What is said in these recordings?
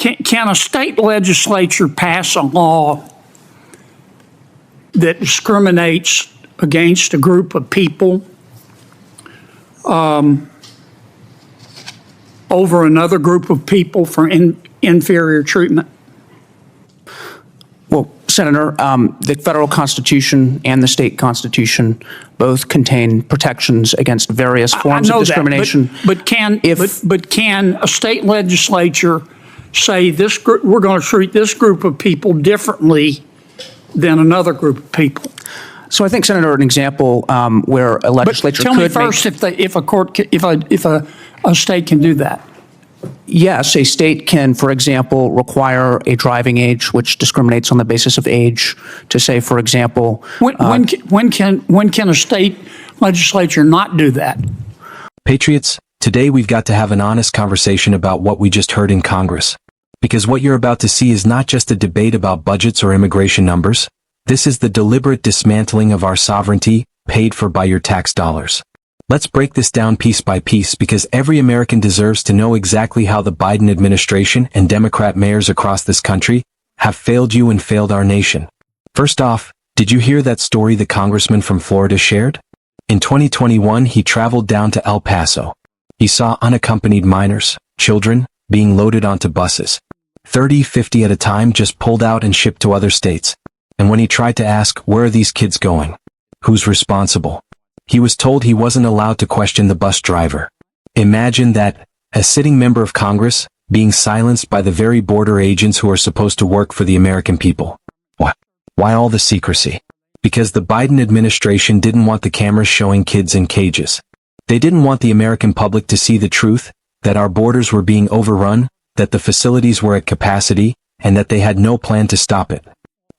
can a state legislature pass a law that discriminates against a group of people over another group of people for inferior treatment? Well, Senator, the federal Constitution and the state Constitution both contain protections against various forms of discrimination. But can a state legislature say we're going to treat this group of people differently than another group of people? So I think, Senator, an example where a legislature could. Tell me first if a state can do that. Yes, a state can, for example, require a driving age which discriminates on the basis of age. To say, for example, when can a state legislature not do that? Patriots, today we've got to have an honest conversation about what we just heard in Congress. Because what you're about to see is not just a debate about budgets or immigration numbers. This is the deliberate dismantling of our sovereignty, paid for by your tax dollars. Let's break this down piece by piece because every American deserves to know exactly how the Biden administration and Democrat mayors across this country have failed you and failed our nation. First off, did you hear that story the congressman from Florida shared? In 2021, he traveled down to El Paso. He saw unaccompanied minors, children, being loaded onto buses. 30, 50 at a time just pulled out and shipped to other states. And when he tried to ask, where are these kids going? Who's responsible? He was told he wasn't allowed to question the bus driver. Imagine that, a sitting member of Congress, being silenced by the very border agents who are supposed to work for the American people. Why all the secrecy? Because the Biden administration didn't want the cameras showing kids in cages. They didn't want the American public to see the truth, that our borders were being overrun, that the facilities were at capacity, and that they had no plan to stop it.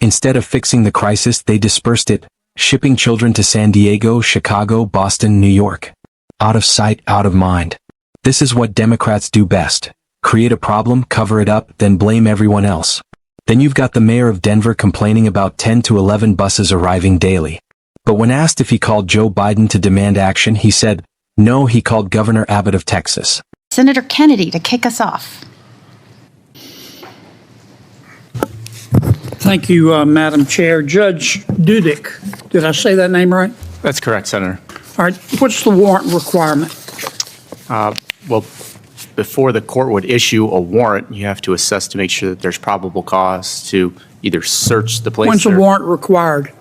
Instead of fixing the crisis, they dispersed it, shipping children to San Diego, Chicago, Boston, New York. Out of sight, out of mind. This is what Democrats do best. Create a problem, cover it up, then blame everyone else. Then you've got the mayor of Denver complaining about 10 to 11 buses arriving daily. But when asked if he called Joe Biden to demand action, he said, no, he called Governor Abbott of Texas. Senator Kennedy to kick us off. Thank you, Madam Chair. Judge Dudick, did I say that name right? That's correct, Senator. All right, what's the warrant requirement? Well, before the court would issue a warrant, you have to assess to make sure that there's probable cause to either search the place. When's a warrant required?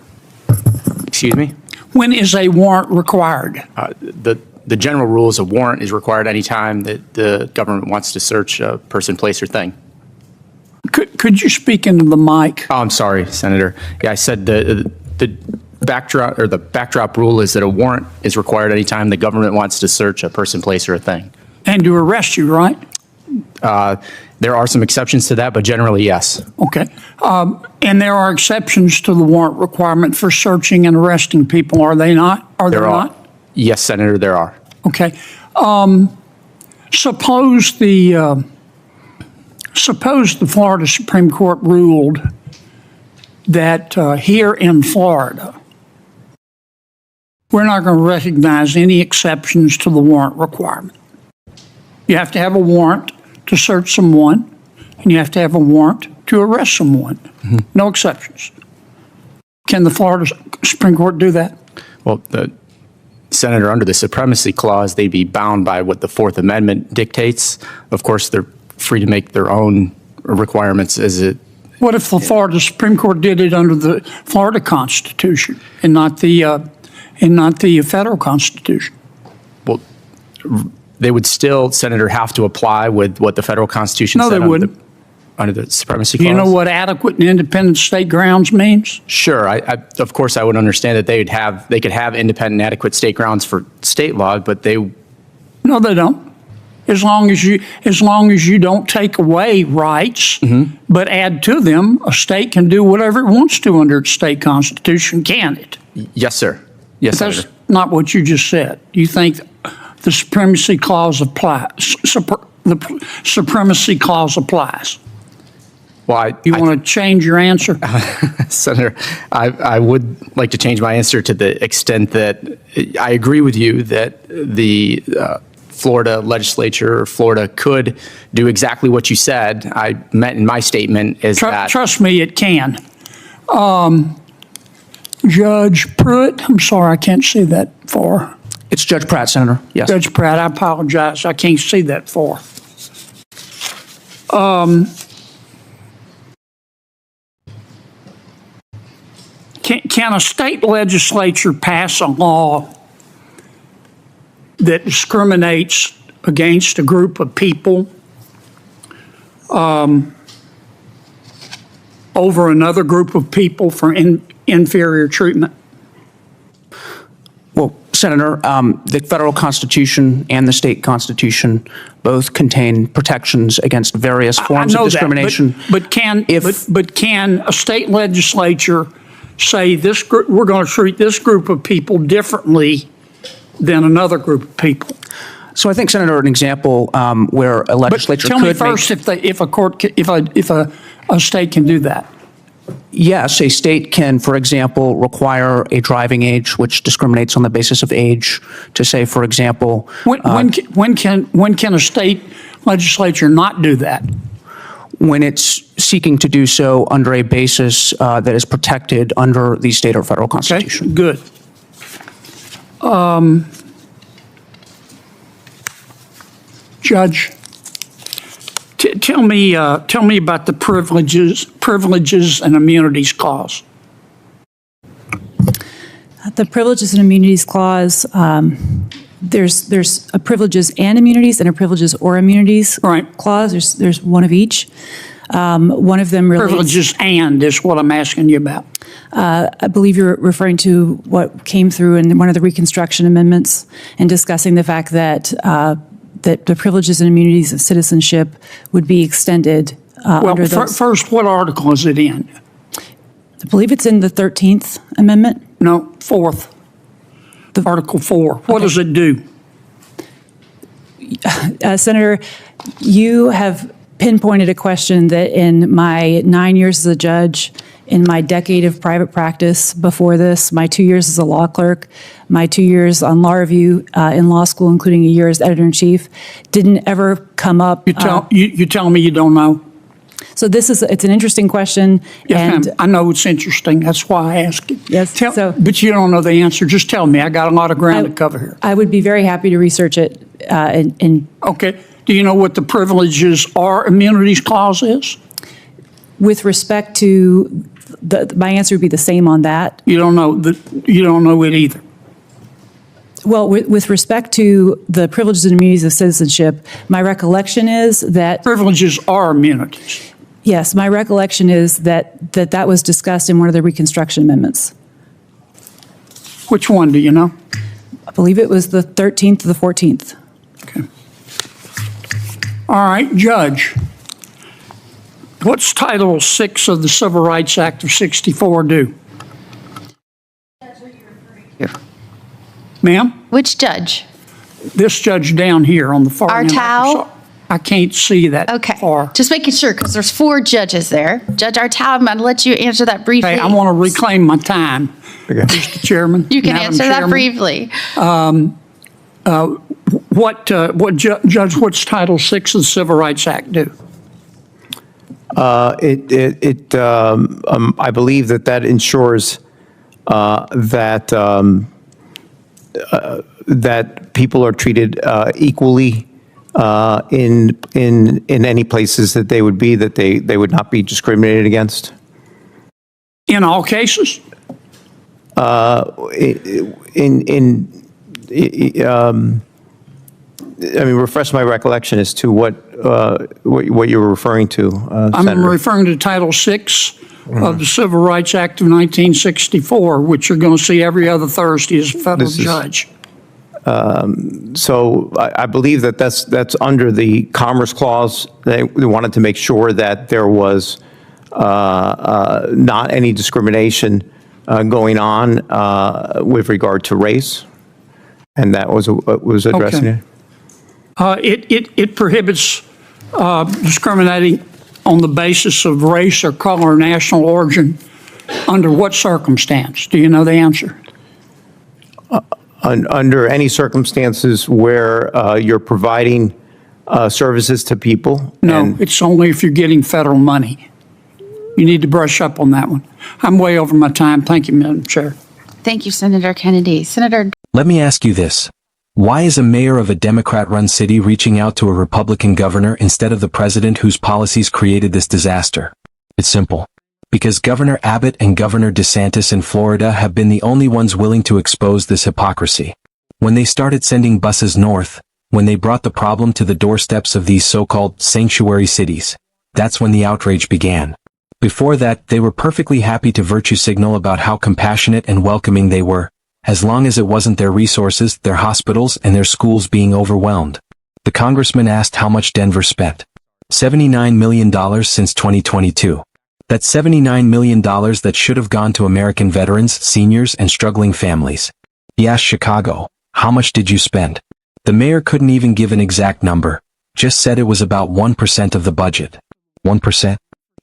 Excuse me? When is a warrant required? The general rule is a warrant is required anytime that the government wants to search a person, place, or thing. Could you speak into the mic? Oh, I'm sorry, Senator. Yeah, I said the backdrop rule is that a warrant is required anytime the government wants to search a person, place, or a thing. And to arrest you, right? There are some exceptions to that, but generally, yes. Okay. And there are exceptions to the warrant requirement for searching and arresting people, are they not? Are there not? Yes, Senator, there are. Okay. Suppose the Florida Supreme Court ruled that here in Florida, we're not going to recognize any exceptions to the warrant requirement. You have to have a warrant to search someone, and you have to have a warrant to arrest someone. Mm-hmm. No exceptions. Can the Florida Supreme Court do that? Well, Senator, under the Supremacy Clause, they'd be bound by what the Fourth Amendment dictates. Of course, they're free to make their own requirements as it. What if the Florida Supreme Court did it under the Florida Constitution and not the federal Constitution? Well, they would still, Senator, have to apply with what the federal Constitution said. No, they wouldn't. Under the Supremacy Clause. Do you know what adequate and independent state grounds means? Sure. Of course, I would understand that they could have independent and adequate state grounds for state law, but they. No, they don't. As long as you don't take away rights, mm-hmm. but add to them, a state can do whatever it wants to under its state constitution, can it? Yes, sir. Yes, but Senator. That's not what you just said. You think the Supremacy Clause applies? The Supremacy Clause applies. Well, you want to change your answer? Senator, I would like to change my answer to the extent that I agree with you that the Florida legislature or Florida could do exactly what you said, I meant in my statement is that. Trust me, it can. Judge Pruitt, I'm sorry, I can't see that far. It's Judge Pratt, Senator. Yes. Judge Pratt, I apologize, I can't see that far. Can a state legislature pass a law that discriminates against a group of people over another group of people for inferior treatment? Well, Senator, the federal Constitution and the state Constitution both contain protections against various forms of discrimination. But can a state legislature say this group, we're going to treat this group of people differently than another group of people? So I think, Senator, an example where a legislature Tell me first if a state can do that. Yes, a state can, for example, require a driving age which discriminates on the basis of age. To say, for example, when can a state legislature not do that? when it's seeking to do so under a basis that is protected under the state or federal constitution. Okay, good. Judge, tell me about the privileges and immunities clause. The Privileges and Immunities Clause, there's a privileges and immunities and a privileges or immunities clause. There's one of each. One of them relates. Privileges and is what I'm asking you about. I believe you're referring to what came through in one of the Reconstruction amendments and discussing the fact that that the privileges and immunities of citizenship would be extended under those. First, what article is it in? I believe it's in the 13th Amendment. No, 4th. Article 4. What does it do? Senator, you have pinpointed a question that in my 9 years as a judge, in my decade of private practice before this, my 2 years as a law clerk, my 2 years on law review in law school, including a year as editor-in-chief, didn't ever come up. You tell me you don't know. So it's an interesting question. Yes, and ma'am. I know it's interesting. That's why I asked it. Yes. But you don't know the answer. Just tell me. I got a lot of ground to cover here. I would be very happy to research it. Okay. Do you know what the privileges or immunities clause is? With respect to my answer would be the same on that. You don't know it either. Well, with respect to the privileges and immunities of citizenship, my recollection is that privileges are immunities. Yes, my recollection is that was discussed in one of the Reconstruction amendments. Which one do you know? I believe it was the 13th or the 14th. Okay. All right, Judge. What's Title VI of the Civil Rights Act of '64 do? Ma'am? Which judge? This judge down here on the far end. Artau? I can't see that far. Okay, just making sure, because there's 4 judges there. Judge Artau, I'm going to let you answer that briefly. Hey, I want to reclaim my time, Mr. Chairman. You can Madam answer that Chairman. briefly. Judge, what's Title VI of the Civil Rights Act do? I believe that ensures that people are treated equally in any places that they would be, that they would not be discriminated against. In all cases? Refresh my recollection as to what you were referring to, I'm Senator. referring to Title VI of the Civil Rights Act of 1964, which you're going to see every other Thursday as a federal judge. So I believe that's under the Commerce Clause. They wanted to make sure that there was not any discrimination going on with regard to race, and that was addressing it. It prohibits discriminating on the basis of race or color or national origin under what circumstance? Do you know the answer? under any circumstances where you're providing services to people? No, And- it's only if you're getting federal money. You need to brush up on that one. I'm way over my time. Thank you, Madam Chair. Thank you, Senator Kennedy. Senator, Let me ask you this. Why is a mayor of a Democrat-run city reaching out to a Republican governor instead of the president whose policies created this disaster? It's simple. Because Governor Abbott and Governor DeSantis in Florida have been the only ones willing to expose this hypocrisy. When they started sending buses north, when they brought the problem to the doorsteps of these so-called sanctuary cities, that's when the outrage began. Before that, they were perfectly happy to virtue signal about how compassionate and welcoming they were, as long as it wasn't their resources, their hospitals, and their schools being overwhelmed. The congressman asked how much Denver spent. $79 million since 2022. That's $79 million that should have gone to American veterans, seniors, and struggling families. He asked Chicago, how much did you spend? The mayor couldn't even give an exact number, just said it was about 1% of the budget. 1%?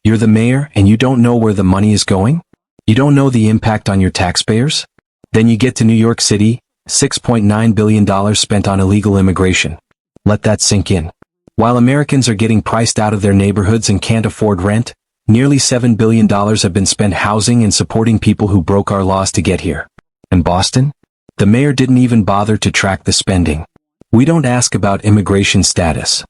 You're the mayor and you don't know where the money is going? You don't know the impact on your taxpayers? Then you get to New York City, $6.9 billion spent on illegal immigration. Let that sink in. While Americans are getting priced out of their neighborhoods and can't afford rent, nearly $7 billion have been spent housing and supporting people who broke our laws to get here. In Boston? The mayor didn't even bother to track the spending. We don't ask about immigration status.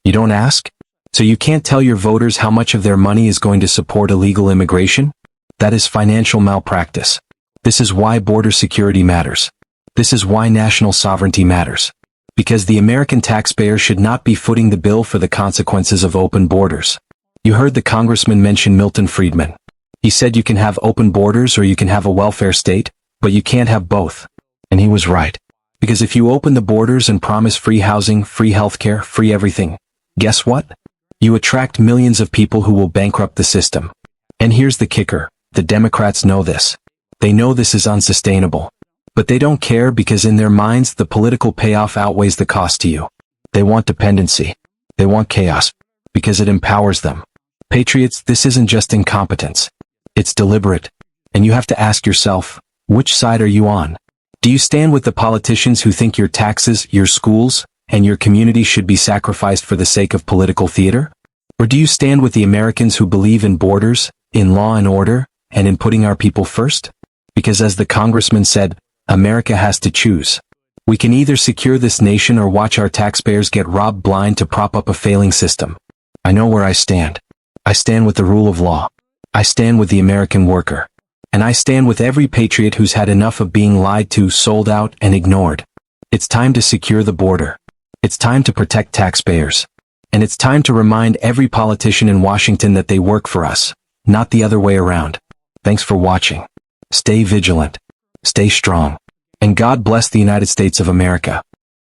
You don't ask? So you can't tell your voters how much of their money is going to support illegal immigration? That is financial malpractice. This is why border security matters. This is why national sovereignty matters. Because the American taxpayer should not be footing the bill for the consequences of open borders. You heard the congressman mention Milton Friedman. He said you can have open borders or you can have a welfare state, but you can't have both. And he was right. Because if you open the borders and promise free housing, free healthcare, free everything, guess what? You attract millions of people who will bankrupt the system. And here's the kicker. The Democrats know this. They know this is unsustainable. But they don't care because in their minds the political payoff outweighs the cost to you. They want dependency. They want chaos. Because it empowers them. Patriots, this isn't just incompetence. It's deliberate. And you have to ask yourself, which side are you on? Do you stand with the politicians who think your taxes, your schools, and your community should be sacrificed for the sake of political theater? Or do you stand with the Americans who believe in borders, in law and order, and in putting our people first? Because as the congressman said, America has to choose. We can either secure this nation or watch our taxpayers get robbed blind to prop up a failing system. I know where I stand. I stand with the rule of law. I stand with the American worker. And I stand with every patriot who's had enough of being lied to, sold out, and ignored. It's time to secure the border. It's time to protect taxpayers. And it's time to remind every politician in Washington that they work for us, not the other way around. Thanks for watching. Stay vigilant. Stay strong. And God bless the United States of America.